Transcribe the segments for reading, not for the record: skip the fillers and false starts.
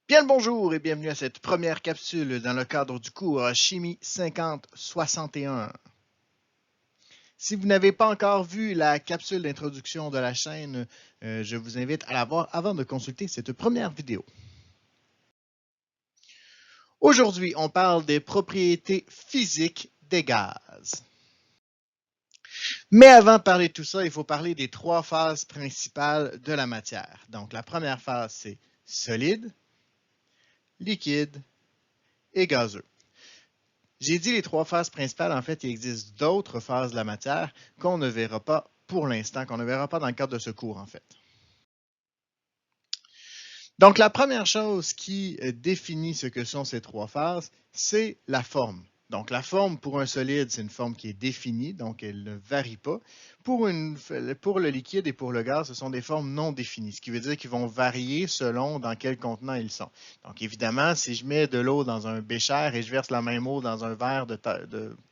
Bien le bonjour et bienvenue à cette première capsule dans le cadre du cours Chimie 5061. Si vous n'avez pas encore vu la capsule d'introduction de la chaîne, je vous invite à la voir avant de consulter cette première vidéo. Aujourd'hui, on parle des propriétés physiques des gaz. Mais avant de parler de tout ça, il faut parler des trois phases principales de la matière. Donc la première phase, c'est solide, liquide et gazeux. J'ai dit les trois phases principales, en fait, il existe d'autres phases de la matière qu'on ne verra pas pour l'instant, qu'on ne verra pas dans le cadre de ce cours, en fait. Donc, la première chose qui définit ce que sont ces trois phases, c'est la forme. Donc, la forme pour un solide, c'est une forme qui est définie, donc elle ne varie pas. Pour le liquide et pour le gaz, ce sont des formes non définies, ce qui veut dire qu'ils vont varier selon dans quel contenant ils sont. Donc, évidemment, si je mets de l'eau dans un bécher et je verse la même eau dans un verre de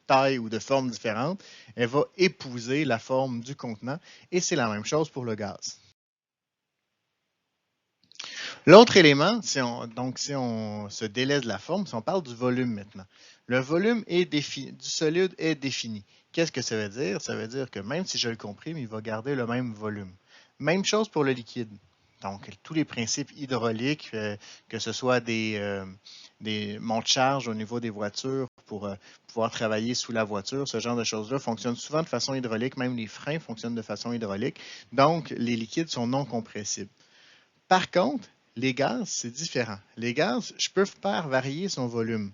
taille ou de forme différente, elle va épouser la forme du contenant et c'est la même chose pour le gaz. L'autre élément, si on se délaisse de la forme, si on parle du volume maintenant. Le volume du solide est défini. Qu'est-ce que ça veut dire? Ça veut dire que même si je le comprime, il va garder le même volume. Même chose pour le liquide. Donc, tous les principes hydrauliques, que ce soit des monte-charges au niveau des voitures pour pouvoir travailler sous la voiture, ce genre de choses-là fonctionnent souvent de façon hydraulique. Même les freins fonctionnent de façon hydraulique. Donc, les liquides sont non compressibles. Par contre, les gaz, c'est différent. Les gaz, je peux faire varier son volume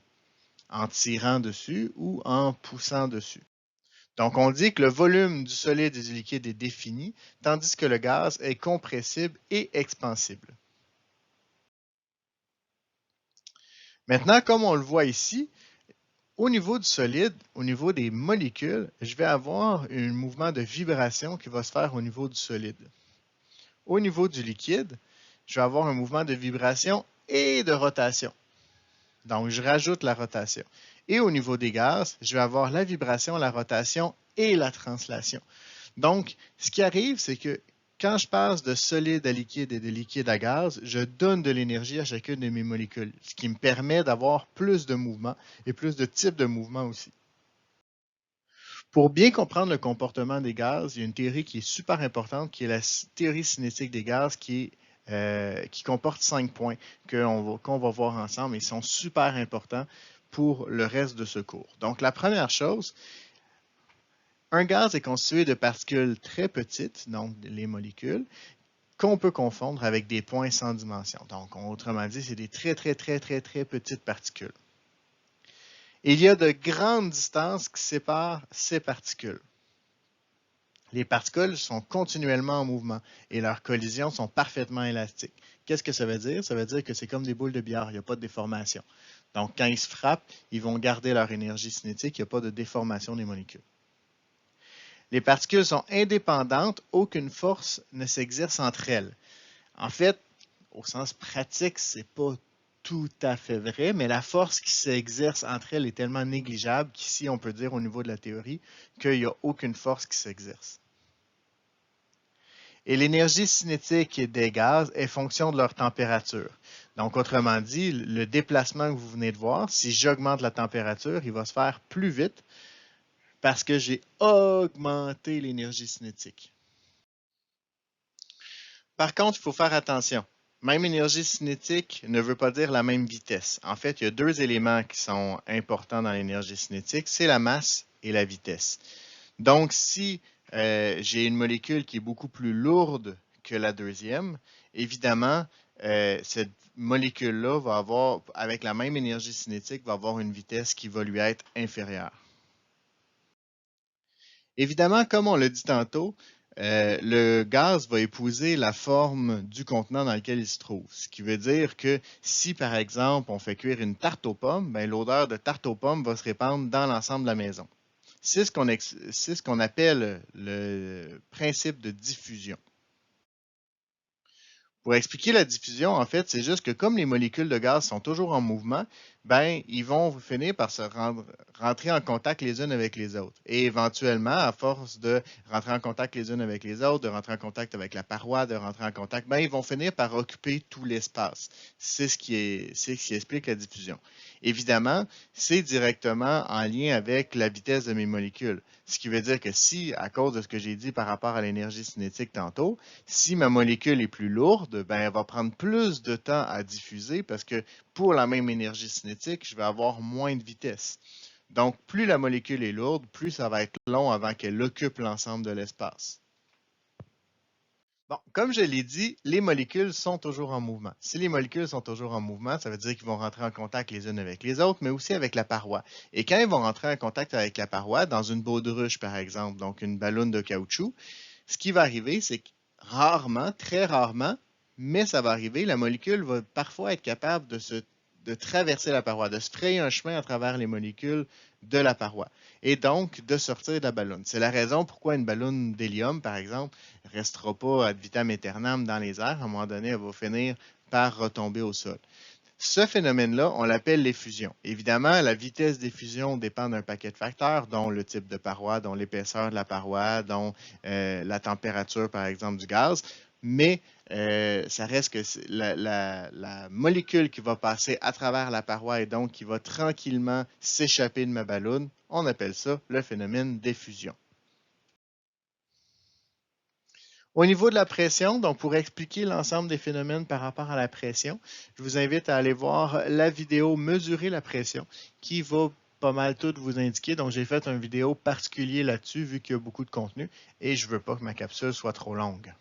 en tirant dessus ou en poussant dessus. Donc, on dit que le volume du solide et du liquide est défini, tandis que le gaz est compressible et expansible. Maintenant, comme on le voit ici, au niveau du solide, au niveau des molécules, je vais avoir un mouvement de vibration qui va se faire au niveau du solide. Au niveau du liquide, je vais avoir un mouvement de vibration et de rotation. Donc, je rajoute la rotation. Et au niveau des gaz, je vais avoir la vibration, la rotation et la translation. Donc, ce qui arrive, c'est que quand je passe de solide à liquide et de liquide à gaz, je donne de l'énergie à chacune de mes molécules, ce qui me permet d'avoir plus de mouvements et plus de types de mouvements aussi. Pour bien comprendre le comportement des gaz, il y a une théorie qui est super importante, qui est la théorie cinétique des gaz, qui comporte 5 points qu'on va voir ensemble et ils sont super importants pour le reste de ce cours. Donc, la première chose, un gaz est constitué de particules très petites, donc les molécules, qu'on peut confondre avec des points sans dimension. Donc, autrement dit, c'est des très petites particules. Il y a de grandes distances qui séparent ces particules. Les particules sont continuellement en mouvement et leurs collisions sont parfaitement élastiques. Qu'est-ce que ça veut dire? Ça veut dire que c'est comme des boules de billard, il n'y a pas de déformation. Donc, quand ils se frappent, ils vont garder leur énergie cinétique, il n'y a pas de déformation des molécules. Les particules sont indépendantes, aucune force ne s'exerce entre elles. En fait, au sens pratique, ce n'est pas tout à fait vrai, mais la force qui s'exerce entre elles est tellement négligeable qu'ici, on peut dire au niveau de la théorie qu'il n'y a aucune force qui s'exerce. Et l'énergie cinétique des gaz est fonction de leur température. Donc, autrement dit, le déplacement que vous venez de voir, si j'augmente la température, il va se faire plus vite parce que j'ai augmenté l'énergie cinétique. Par contre, il faut faire attention. Même énergie cinétique ne veut pas dire la même vitesse. En fait, il y a deux éléments qui sont importants dans l'énergie cinétique, c'est la masse et la vitesse. Donc, si j'ai une molécule qui est beaucoup plus lourde que la deuxième, évidemment, cette molécule-là va avoir, avec la même énergie cinétique, va avoir une vitesse qui va lui être inférieure. Évidemment, comme on l'a dit tantôt, le gaz va épouser la forme du contenant dans lequel il se trouve. Ce qui veut dire que si, par exemple, on fait cuire une tarte aux pommes, l'odeur de tarte aux pommes va se répandre dans l'ensemble de la maison. C'est ce qu'on appelle le principe de diffusion. Pour expliquer la diffusion, en fait, c'est juste que comme les molécules de gaz sont toujours en mouvement, ben, ils vont finir par rentrer en contact les unes avec les autres. Et éventuellement, à force de rentrer en contact les unes avec les autres, de rentrer en contact avec la paroi, de rentrer en contact, ben, ils vont finir par occuper tout l'espace. C'est ce qui explique la diffusion. Évidemment, c'est directement en lien avec la vitesse de mes molécules. Ce qui veut dire que si, à cause de ce que j'ai dit par rapport à l'énergie cinétique tantôt, si ma molécule est plus lourde, ben, elle va prendre plus de temps à diffuser parce que pour la même énergie cinétique, je vais avoir moins de vitesse. Donc, plus la molécule est lourde, plus ça va être long avant qu'elle occupe l'ensemble de l'espace. Bon, comme je l'ai dit, les molécules sont toujours en mouvement. Si les molécules sont toujours en mouvement, ça veut dire qu'ils vont rentrer en contact les unes avec les autres, mais aussi avec la paroi. Et quand ils vont rentrer en contact avec la paroi, dans une baudruche par exemple, donc une ballonne de caoutchouc, ce qui va arriver, c'est que rarement, très rarement, mais ça va arriver, la molécule va parfois être capable de traverser la paroi, de se frayer un chemin à travers les molécules de la paroi et donc de sortir de la ballonne. C'est la raison pourquoi une ballonne d'hélium, par exemple, ne restera pas ad vitam aeternam dans les airs. À un moment donné, elle va finir par retomber au sol. Ce phénomène-là, on l'appelle l'effusion. Évidemment, la vitesse d'effusion dépend d'un paquet de facteurs, dont le type de paroi, dont l'épaisseur de la paroi, dont la température, par exemple, du gaz. Mais ça reste que la molécule qui va passer à travers la paroi et donc qui va tranquillement s'échapper de ma ballonne, on appelle ça le phénomène d'effusion. Au niveau de la pression, donc pour expliquer l'ensemble des phénomènes par rapport à la pression, je vous invite à aller voir la vidéo Mesurer la pression qui va pas mal tout vous indiquer. Donc j'ai fait une vidéo particulière là-dessus vu qu'il y a beaucoup de contenu et je ne veux pas que ma capsule soit trop longue.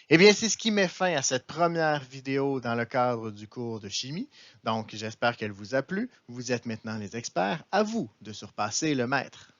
Eh bien, c'est ce qui met fin à cette première vidéo dans le cadre du cours de chimie. Donc, j'espère qu'elle vous a plu. Vous êtes maintenant les experts. À vous de surpasser le maître.